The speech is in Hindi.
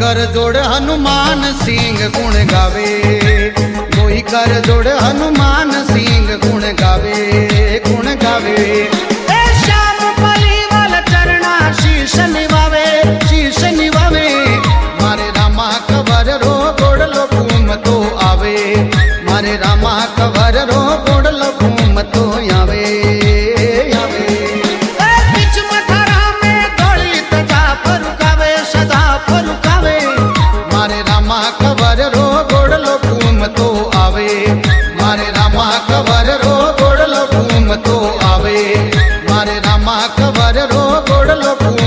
कर जोड़ हनुमान सिंह गुण गावे, कोई कर जोड़ हनुमान सिंह गुण गावे, गुण गावे। ए श्याम पलीवाल चरणा शीश निवावे, शीश निवावे। मारे रामा कवर रो गोड़लो घूम तो आवे, मारे रामा कवर रो गोड़लो घूम तो आवे, आवे। बीच मथुरा में दौड़ी तजा फरुकावे, सदा फरुकावे। मारे रामा कवर रो गोड़लो घूम तो आवे, मारे रामा कवर रो गोड़लो घूम तो आवे, मारे रामा कवर रो गोड़लो घूम